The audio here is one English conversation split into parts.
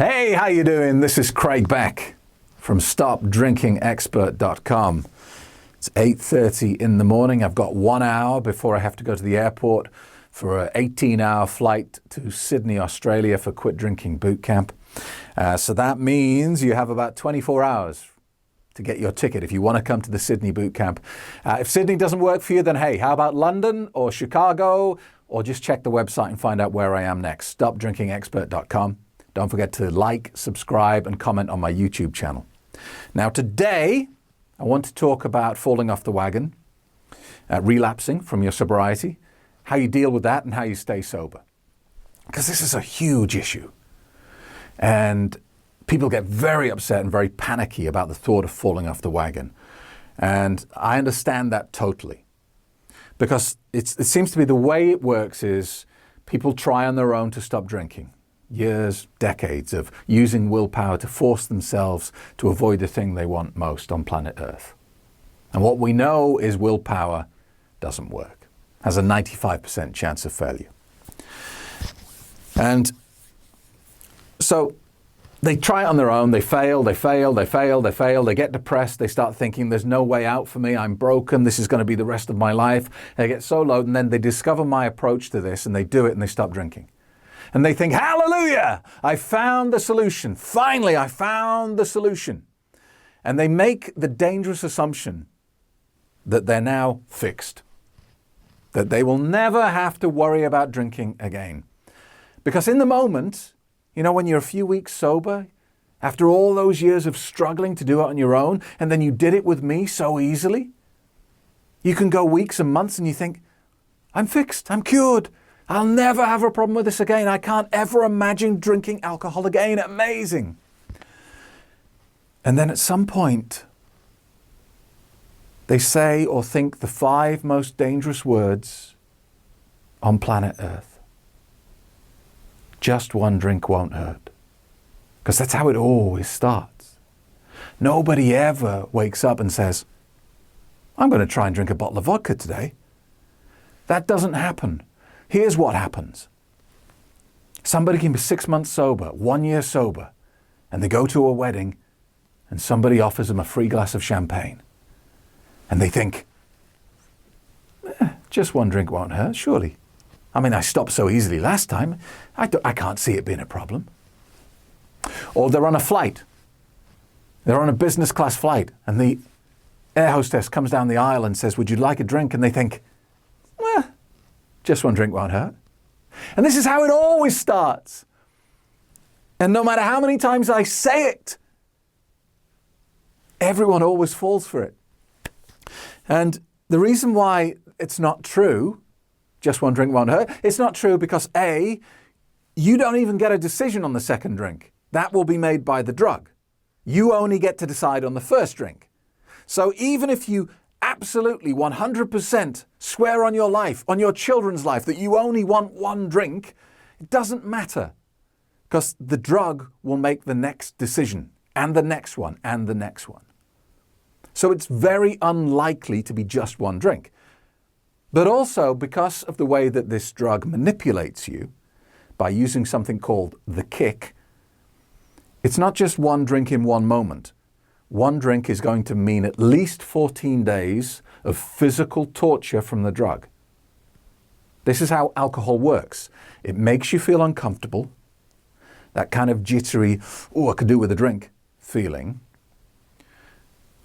Hey, how you doing? This is Craig Beck from StopDrinkingExpert.com. It's 8:30 in the morning. I've got 1 hour before I have to go to the airport for an 18-hour flight to Sydney, Australia for Quit Drinking Boot Camp. So that means you have about 24 hours to get your ticket if you want to come to the Sydney boot camp. If Sydney doesn't work for you, then hey, how about London or Chicago? Or just check the website and find out where I am next. StopDrinkingExpert.com. Don't forget to like, subscribe, and comment on my YouTube channel. Now today, I want to talk about falling off the wagon, relapsing from your sobriety, how you deal with that and how you stay sober. Because this is a huge issue. And people get very upset and very panicky about the thought of falling off the wagon. And I understand that totally. Because it seems to be the way it works is people try on their own to stop drinking. Years, decades of using willpower to force themselves to avoid the thing they want most on planet Earth. And what we know is willpower doesn't work, has a 95% chance of failure. And so they try it on their own, they fail, they get depressed, they start thinking there's no way out for me, I'm broken, this is going to be the rest of my life. They get so low and then they discover my approach to this and they do it and they stop drinking. And they think, hallelujah, I found the solution. Finally, I found the solution. And they make the dangerous assumption that they're now fixed, that they will never have to worry about drinking again. Because in the moment, you know, when you're a few weeks sober, after all those years of struggling to do it on your own, and then you did it with me so easily, you can go weeks and months and you think, I'm fixed, I'm cured. I'll never have a problem with this again. I can't ever imagine drinking alcohol again. Amazing. And then at some point, they say or think the 5 most dangerous words on planet Earth. Just one drink won't hurt. Because that's how it always starts. Nobody ever wakes up and says, I'm going to try and drink a bottle of vodka today. That doesn't happen. Here's what happens. Somebody can be 6 months sober, 1 year sober, and they go to a wedding and somebody offers them a free glass of champagne. And they think, just one drink won't hurt, surely. I mean, I stopped so easily last time, I can't see it being a problem. Or they're on a flight. They're on a business class flight and the air hostess comes down the aisle and says, would you like a drink? And they think, just one drink won't hurt. And this is how it always starts. And no matter how many times I say it, everyone always falls for it. And the reason why it's not true, just one drink won't hurt, it's not true because A, you don't even get a decision on the second drink. That will be made by the drug. You only get to decide on the first drink. So even if you absolutely 100% swear on your life, on your children's life, that you only want one drink, it doesn't matter because the drug will make the next decision and the next one and the next one. So it's very unlikely to be just one drink. But also because of the way that this drug manipulates you by using something called the kick, it's not just one drink in one moment. One drink is going to mean at least 14 days of physical torture from the drug. This is how alcohol works. It makes you feel uncomfortable, that kind of jittery, I could do with a drink feeling,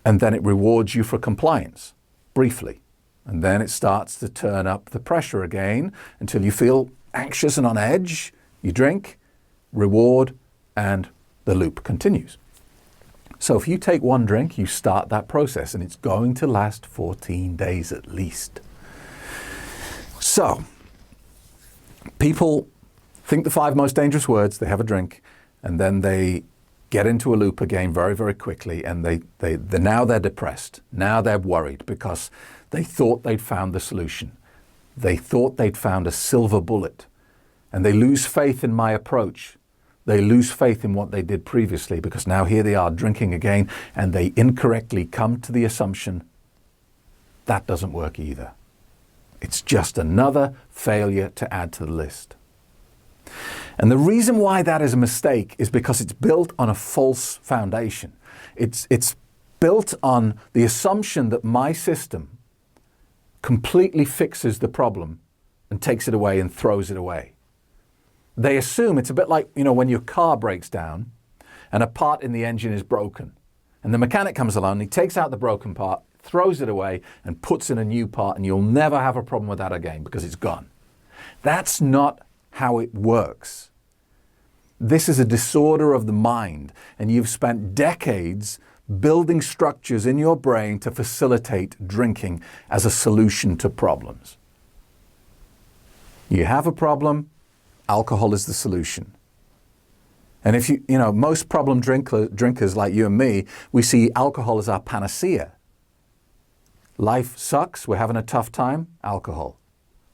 and then it rewards you for compliance, briefly. And then it starts to turn up the pressure again until you feel anxious and on edge. You drink, reward, and the loop continues. So if you take one drink, you start that process and it's going to last 14 days at least. So people think the 5 most dangerous words, they have a drink, and then they get into a loop again very, very quickly, and now they're depressed. Now they're worried because they thought they'd found the solution. They thought they'd found a silver bullet, and they lose faith in my approach. They lose faith in what they did previously because now here they are drinking again and they incorrectly come to the assumption that doesn't work either. It's just another failure to add to the list. And the reason why that is a mistake is because it's built on a false foundation. It's built on the assumption that my system completely fixes the problem and takes it away and throws it away. They assume it's a bit like, when your car breaks down and a part in the engine is broken. And the mechanic comes along, he takes out the broken part, throws it away, and puts in a new part, and you'll never have a problem with that again because it's gone. That's not how it works. This is a disorder of the mind, and you've spent decades building structures in your brain to facilitate drinking as a solution to problems. You have a problem, alcohol is the solution. And if most problem drinkers like you and me, we see alcohol as our panacea. Life sucks, we're having a tough time, alcohol.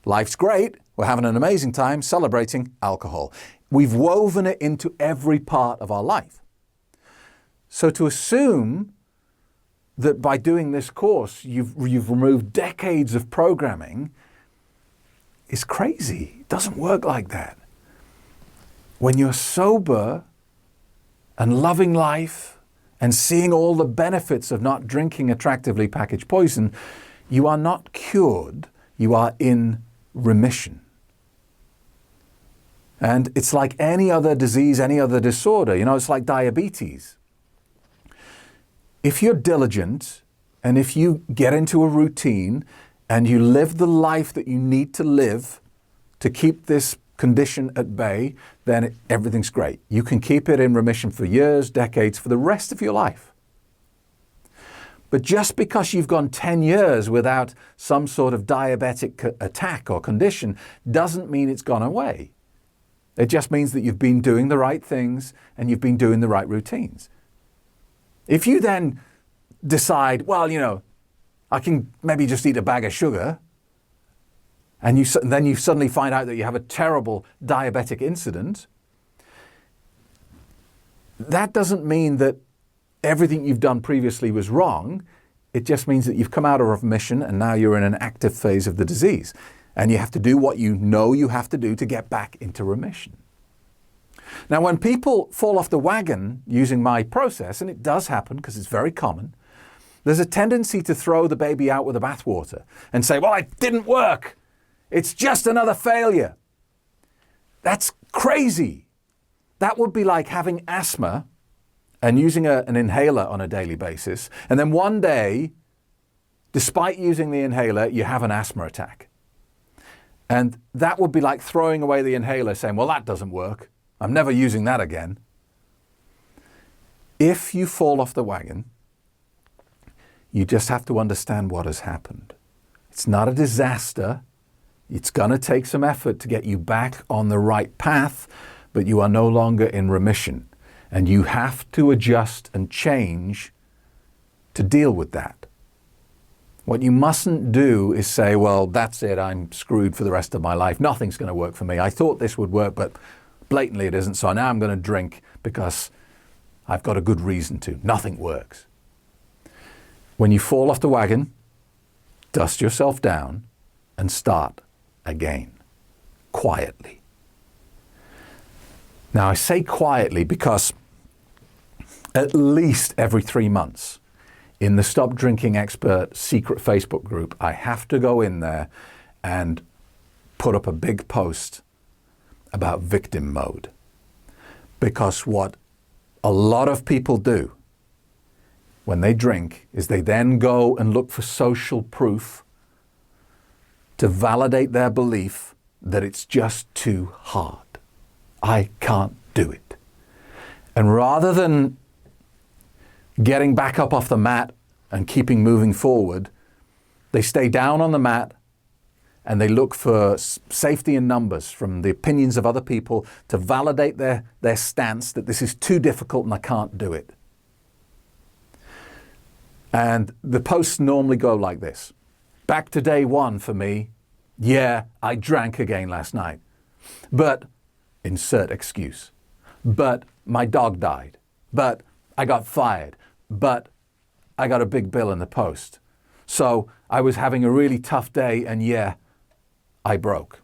Life's great, we're having an amazing time, celebrating, alcohol. We've woven it into every part of our life. So to assume that by doing this course, you've removed decades of programming is crazy. It doesn't work like that. When you're sober and loving life and seeing all the benefits of not drinking attractively packaged poison, you are not cured, you are in remission. And it's like any other disease, any other disorder. It's like diabetes. If you're diligent and if you get into a routine and you live the life that you need to live to keep this condition at bay, then everything's great. You can keep it in remission for years, decades, for the rest of your life. But just because you've gone 10 years without some sort of diabetic attack or condition doesn't mean it's gone away. It just means that you've been doing the right things and you've been doing the right routines. If you then decide, I can maybe just eat a bag of sugar, and then you suddenly find out that you have a terrible diabetic incident, that doesn't mean that everything you've done previously was wrong. It just means that you've come out of remission and now you're in an active phase of the disease. And you have to do what you know you have to do to get back into remission. Now, when people fall off the wagon using my process, and it does happen because it's very common, there's a tendency to throw the baby out with the bathwater and say, well, it didn't work. It's just another failure. That's crazy. That would be like having asthma and using an inhaler on a daily basis. And then one day, despite using the inhaler, you have an asthma attack. And that would be like throwing away the inhaler saying, well, that doesn't work. I'm never using that again. If you fall off the wagon, you just have to understand what has happened. It's not a disaster. It's going to take some effort to get you back on the right path, but you are no longer in remission. And you have to adjust and change to deal with that. What you mustn't do is say, well, that's it, I'm screwed for the rest of my life. Nothing's going to work for me. I thought this would work, but blatantly it isn't. So now I'm going to drink because I've got a good reason to. Nothing works. When you fall off the wagon, dust yourself down and start again, quietly. Now, I say quietly because at least every 3 months in the Stop Drinking Expert secret Facebook group, I have to go in there and put up a big post about victim mode. Because what a lot of people do when they drink is they then go and look for social proof to validate their belief that it's just too hard. I can't do it. And rather than getting back up off the mat and keeping moving forward, they stay down on the mat and they look for safety in numbers from the opinions of other people to validate their stance that this is too difficult and I can't do it. And the posts normally go like this. Back to day one for me. Yeah, I drank again last night. But, insert excuse. But my dog died. But I got fired. But I got a big bill in the post. So I was having a really tough day and yeah, I broke.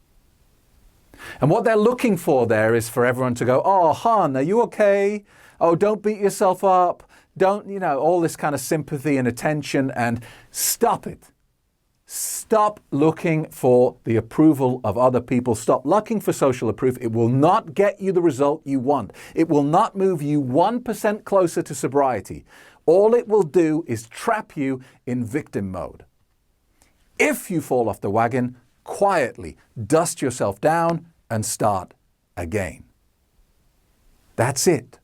And what they're looking for there is for everyone to go, oh, hon, are you okay? Oh, don't beat yourself up. Don't, all this kind of sympathy and attention, and stop it. Stop looking for the approval of other people. Stop looking for social approval. It will not get you the result you want. It will not move you 1% closer to sobriety. All it will do is trap you in victim mode. If you fall off the wagon, quietly dust yourself down and start again. That's it.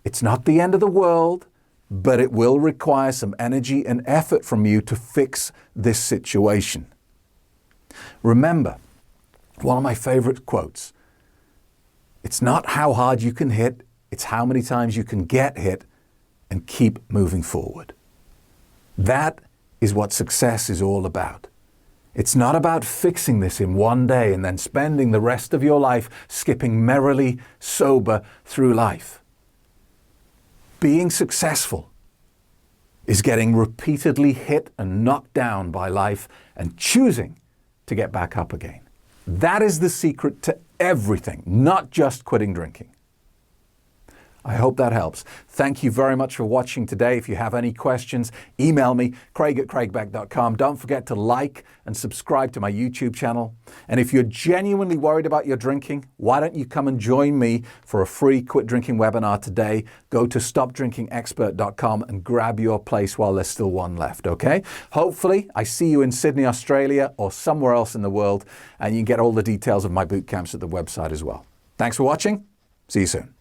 It's not the end of the world, but it will require some energy and effort from you to fix this situation. Remember, one of my favorite quotes, it's not how hard you can hit, it's how many times you can get hit and keep moving forward. That is what success is all about. It's not about fixing this in one day and then spending the rest of your life skipping merrily sober through life. Being successful is getting repeatedly hit and knocked down by life and choosing to get back up again. That is the secret to everything, not just quitting drinking. I hope that helps. Thank you very much for watching today. If you have any questions, email me, craig@craigbeck.com. Don't forget to like and subscribe to my YouTube channel. And if you're genuinely worried about your drinking, why don't you come and join me for a free quit drinking webinar today? Go to stopdrinkingexpert.com and grab your place while there's still one left, okay? Hopefully, I see you in Sydney, Australia, or somewhere else in the world, and you can get all the details of my boot camps at the website as well. Thanks for watching. See you soon.